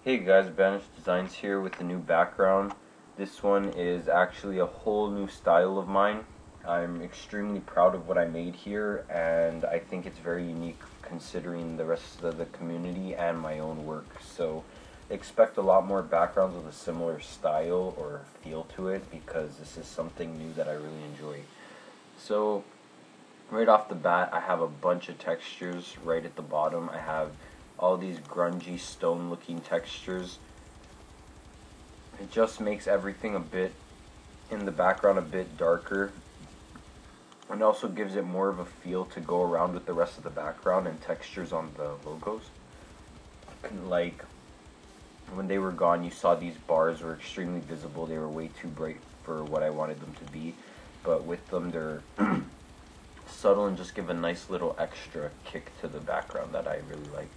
Hey guys, Banished Designs here with the new background. This one is actually a whole new style of mine. I'm extremely proud of what I made here, and I think it's very unique considering the rest of the community and my own work. So expect a lot more backgrounds with a similar style or feel to it, because this is something new that I really enjoy. So right off the bat, I have a bunch of textures right at the bottom. I have all these grungy stone looking textures. It just makes everything a bit in the background a bit darker, and also gives it more of a feel to go around with the rest of the background and textures on the logos. Like when they were gone, you saw these bars were extremely visible. They were way too bright for what I wanted them to be, but with them they're subtle and just give a nice little extra kick to the background that I really like.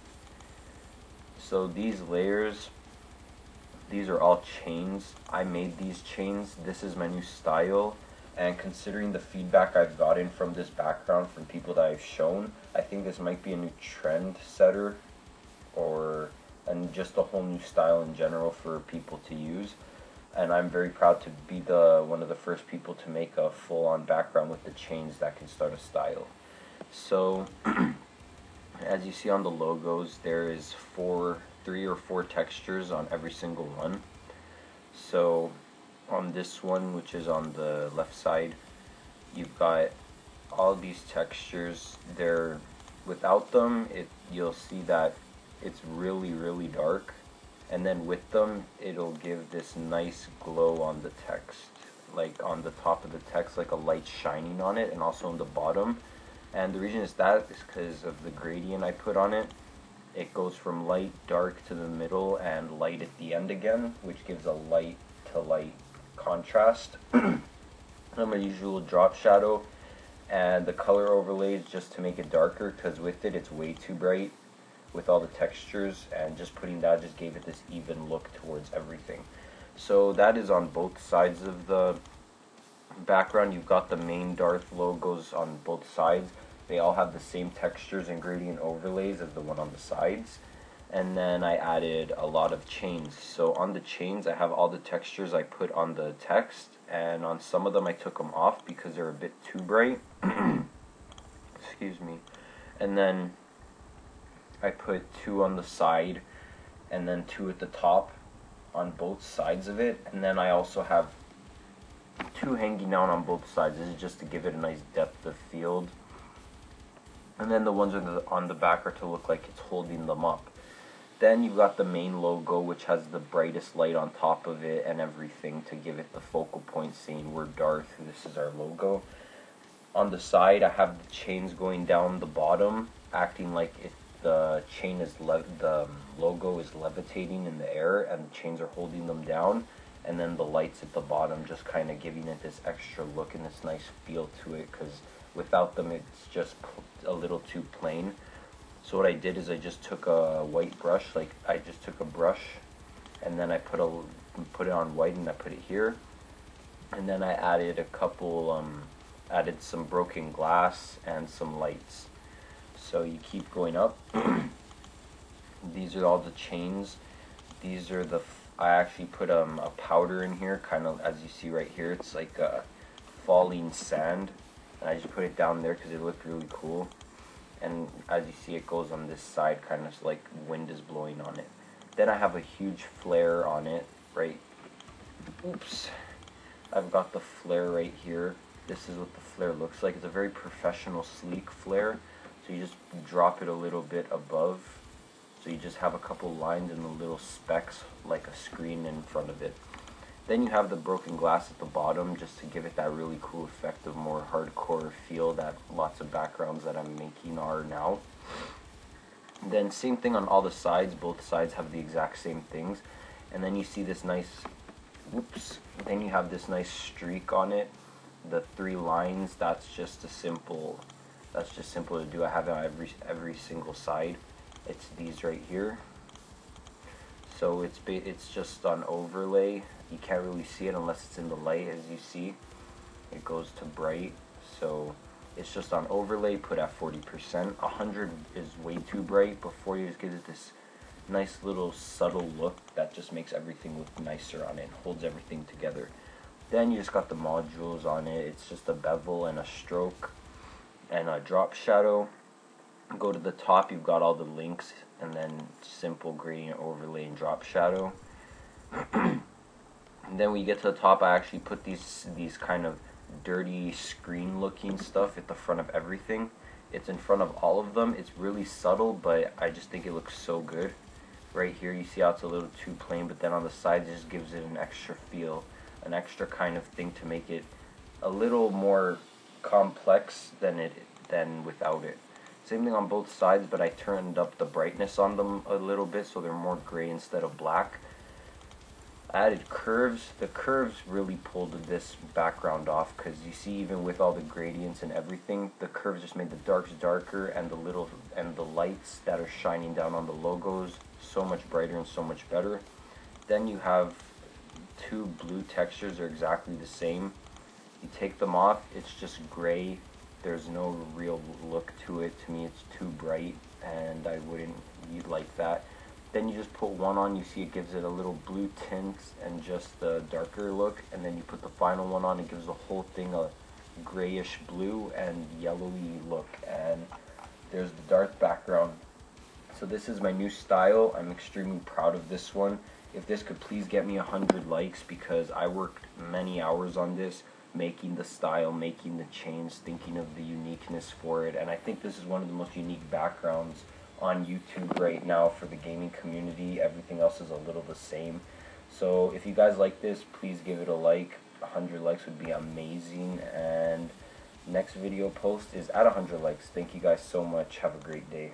So these layers, these are all chains. I made these chains. This is my new style, and considering the feedback I've gotten from this background from people that I've shown, I think this might be a new trend setter, and just a whole new style in general for people to use. And I'm very proud to be one of the first people to make a full-on background with the chains that can start a style. So as you see on the logos, there is three or four textures on every single one. So on this one, which is on the left side, you've got all these textures. Without them, you'll see that it's really dark, and then with them it'll give this nice glow on the text, like on the top of the text, like a light shining on it, and also on the bottom. And the reason is because of the gradient I put on it. It goes from light, dark to the middle, and light at the end again, which gives a light to light contrast. I'm a usual drop shadow, and the color overlays just to make it darker, because with it it's way too bright with all the textures, and just putting that just gave it this even look towards everything. So that is on both sides of the background. You've got the main Darth logos on both sides. They all have the same textures and gradient overlays as the one on the sides. And then I added a lot of chains. So on the chains, I have all the textures I put on the text, and on some of them I took them off because they're a bit too bright. Excuse me. And then I put two on the side and then two at the top on both sides of it. And then I also have two hanging down on both sides. This is just to give it a nice depth of field. And then the ones on the back are to look like it's holding them up. Then you've got the main logo, which has the brightest light on top of it and everything to give it the focal point, saying we're Darth, this is our logo. On the side, I have the chains going down the bottom, acting like the logo is levitating in the air and the chains are holding them down. And then the lights at the bottom just kind of giving it this extra look and this nice feel to it, because without them it's just a little too plain. So what I did is I just took a white brush, like I just took a brush, and then I put it on white, and I put it here, and then I added added some broken glass and some lights. So you keep going up. These are all the chains. These are I actually put a powder in here, kind of as you see right here. It's like a falling sand, and I just put it down there because it looked really cool. And as you see, it goes on this side, kind of like wind is blowing on it. Then I have a huge flare on it, right? Oops. I've got the flare right here. This is what the flare looks like. It's a very professional, sleek flare. So you just drop it a little bit above. So you just have a couple lines and the little specks like a screen in front of it. Then you have the broken glass at the bottom, just to give it that really cool effect of more hardcore feel that lots of backgrounds that I'm making are now. Then same thing on all the sides. Both sides have the exact same things. And then you see this nice, then you have this nice streak on it. The three lines, that's just simple to do. I have it on every single side. It's these right here. So it's just on overlay. You can't really see it unless it's in the light. As you see, it goes to bright. So it's just on overlay, put at 40%. 100 is way too bright. Before you just give it this nice little subtle look that just makes everything look nicer on it and holds everything together. Then you just got the modules on it. It's just a bevel and a stroke and a drop shadow. Go to the top, you've got all the links, and then simple gradient overlay and drop shadow. And then when you get to the top, I actually put these kind of dirty screen looking stuff at the front of everything. It's in front of all of them. It's really subtle, but I just think it looks so good. Right here you see how it's a little too plain, but then on the sides it just gives it an extra feel, an extra kind of thing to make it a little more complex than without it. Same thing on both sides, but I turned up the brightness on them a little bit so they're more gray instead of black. I added curves. The curves really pulled this background off, because you see, even with all the gradients and everything, the curves just made the darks darker, and the lights that are shining down on the logos so much brighter and so much better. Then you have two blue textures. They're exactly the same. You take them off, it's just gray. There's no real look to it. To me, it's too bright, and I wouldn't like that. Then you just put one on, you see it gives it a little blue tint and just a darker look, and then you put the final one on, it gives the whole thing a grayish blue and yellowy look, and there's the Darth background. So this is my new style. I'm extremely proud of this one. If this could please get me 100 likes, because I worked many hours on this, making the style, making the change, thinking of the uniqueness for it, and I think this is one of the most unique backgrounds on YouTube right now for the gaming community. Everything else is a little the same. So if you guys like this, please give it a like. 100 likes would be amazing, and next video post is at 100 likes. Thank you guys so much. Have a great day.